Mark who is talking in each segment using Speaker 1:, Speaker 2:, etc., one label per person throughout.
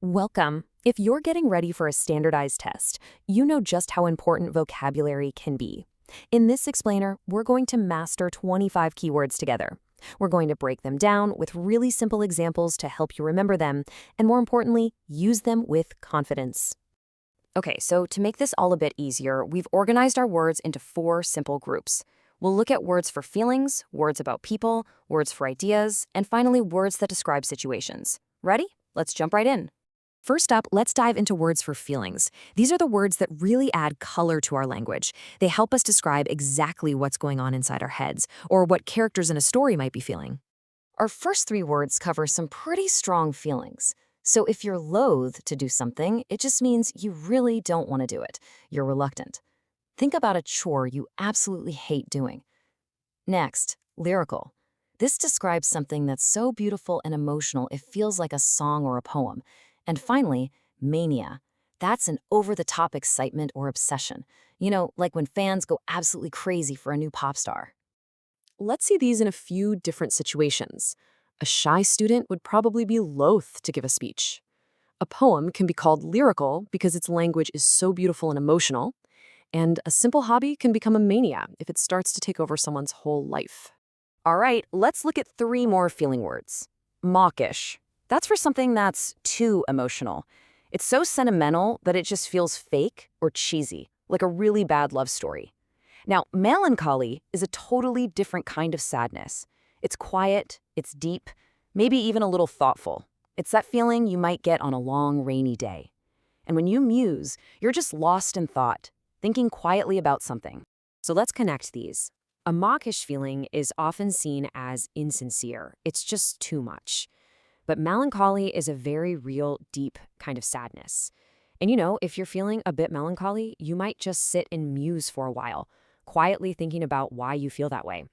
Speaker 1: Welcome. If you're getting ready for a standardized test, you know just how important vocabulary can be. In this explainer, we're going to master 25 keywords together. We're going to break them down with really simple examples to help you remember them, and more importantly, use them with confidence. Okay, so to make this all a bit easier, we've organized our words into 4 simple groups. We'll look at words for feelings, words about people, words for ideas, and finally words that describe situations. Ready? Let's jump right in. First up, let's dive into words for feelings. These are the words that really add color to our language. They help us describe exactly what's going on inside our heads, or what characters in a story might be feeling. Our first 3 words cover some pretty strong feelings. So if you're loath to do something, it just means you really don't want to do it. You're reluctant. Think about a chore you absolutely hate doing. Next, lyrical. This describes something that's so beautiful and emotional it feels like a song or a poem. And finally, mania. That's an over-the-top excitement or obsession. You know, like when fans go absolutely crazy for a new pop star. Let's see these in a few different situations. A shy student would probably be loath to give a speech. A poem can be called lyrical because its language is so beautiful and emotional. And a simple hobby can become a mania if it starts to take over someone's whole life. All right, let's look at 3 more feeling words. Mawkish. That's for something that's too emotional. It's so sentimental that it just feels fake or cheesy, like a really bad love story. Now, melancholy is a totally different kind of sadness. It's quiet, it's deep, maybe even a little thoughtful. It's that feeling you might get on a long, rainy day. And when you muse, you're just lost in thought, thinking quietly about something. So let's connect these. A mawkish feeling is often seen as insincere. It's just too much. But melancholy is a very real, deep kind of sadness. And you know, if you're feeling a bit melancholy, you might just sit and muse for a while, quietly thinking about why you feel that way.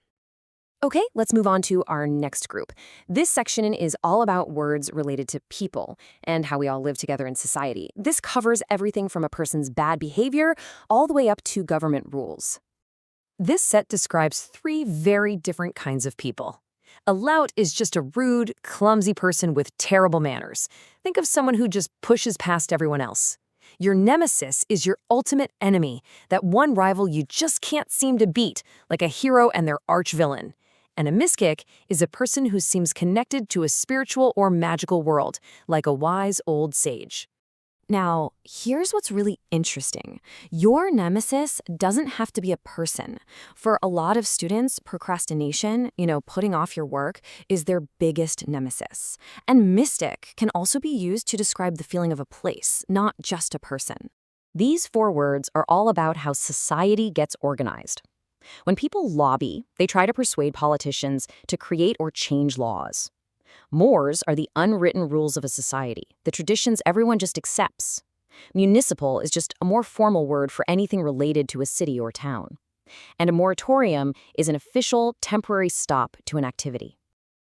Speaker 1: Okay, let's move on to our next group. This section is all about words related to people and how we all live together in society. This covers everything from a person's bad behavior all the way up to government rules. This set describes 3 very different kinds of people. A lout is just a rude, clumsy person with terrible manners. Think of someone who just pushes past everyone else. Your nemesis is your ultimate enemy, that one rival you just can't seem to beat, like a hero and their arch-villain. And a miskick is a person who seems connected to a spiritual or magical world, like a wise old sage. Now, here's what's really interesting. Your nemesis doesn't have to be a person. For a lot of students, procrastination, putting off your work, is their biggest nemesis. And mystic can also be used to describe the feeling of a place, not just a person. These 4 words are all about how society gets organized. When people lobby, they try to persuade politicians to create or change laws. Mores are the unwritten rules of a society, the traditions everyone just accepts. Municipal is just a more formal word for anything related to a city or town. And a moratorium is an official, temporary stop to an activity.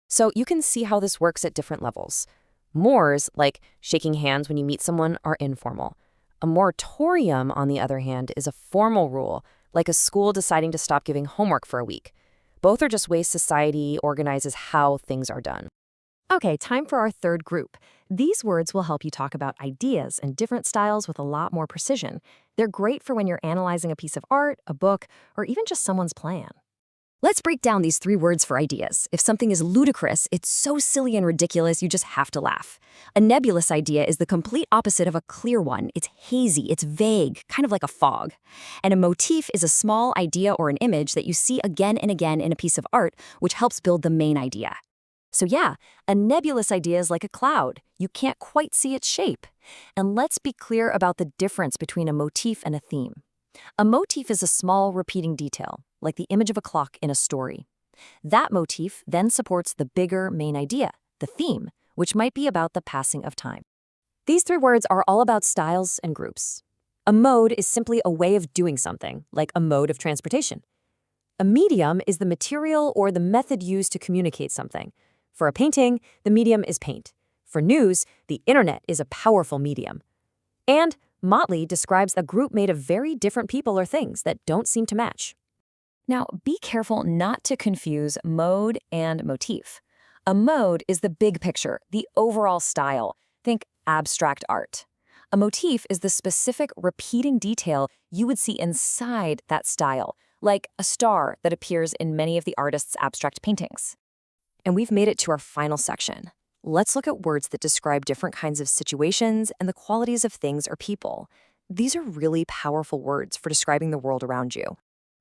Speaker 1: So you can see how this works at different levels. Mores, like shaking hands when you meet someone, are informal. A moratorium, on the other hand, is a formal rule, like a school deciding to stop giving homework for a week. Both are just ways society organizes how things are done. Okay, time for our 3rd group. These words will help you talk about ideas and different styles with a lot more precision. They're great for when you're analyzing a piece of art, a book, or even just someone's plan. Let's break down these 3 words for ideas. If something is ludicrous, it's so silly and ridiculous you just have to laugh. A nebulous idea is the complete opposite of a clear one. It's hazy, it's vague, kind of like a fog. And a motif is a small idea or an image that you see again and again in a piece of art, which helps build the main idea. So yeah, a nebulous idea is like a cloud. You can't quite see its shape. And let's be clear about the difference between a motif and a theme. A motif is a small repeating detail, like the image of a clock in a story. That motif then supports the bigger main idea, the theme, which might be about the passing of time. These 3 words are all about styles and groups. A mode is simply a way of doing something, like a mode of transportation. A medium is the material or the method used to communicate something. For a painting, the medium is paint. For news, the internet is a powerful medium. And motley describes a group made of very different people or things that don't seem to match. Now, be careful not to confuse mode and motif. A mode is the big picture, the overall style. Think abstract art. A motif is the specific repeating detail you would see inside that style, like a star that appears in many of the artist's abstract paintings. And we've made it to our final section. Let's look at words that describe different kinds of situations and the qualities of things or people. These are really powerful words for describing the world around you.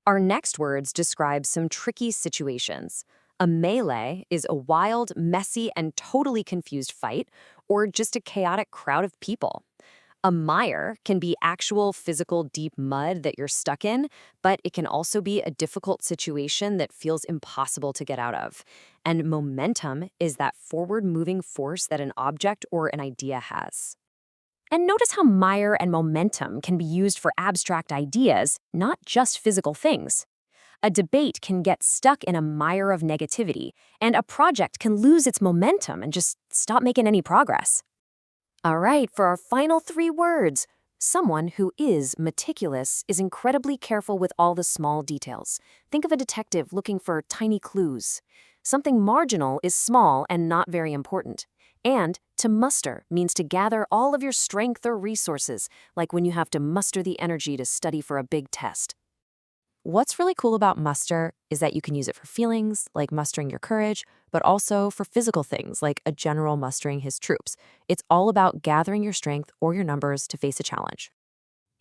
Speaker 1: Our next words describe some tricky situations. A melee is a wild, messy, and totally confused fight, or just a chaotic crowd of people. A mire can be actual physical deep mud that you're stuck in, but it can also be a difficult situation that feels impossible to get out of. And momentum is that forward-moving force that an object or an idea has. And notice how mire and momentum can be used for abstract ideas, not just physical things. A debate can get stuck in a mire of negativity, and a project can lose its momentum and just stop making any progress. All right, for our final 3 words. Someone who is meticulous is incredibly careful with all the small details. Think of a detective looking for tiny clues. Something marginal is small and not very important. And to muster means to gather all of your strength or resources, like when you have to muster the energy to study for a big test. What's really cool about muster is that you can use it for feelings, like mustering your courage, but also for physical things, like a general mustering his troops. It's all about gathering your strength or your numbers to face a challenge.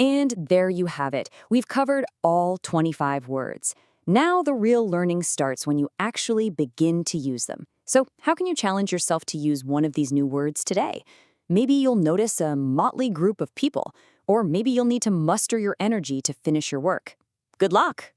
Speaker 1: And there you have it. We've covered all 25 words. Now the real learning starts when you actually begin to use them. So how can you challenge yourself to use one of these new words today? Maybe you'll notice a motley group of people, or maybe you'll need to muster your energy to finish your work. Good luck!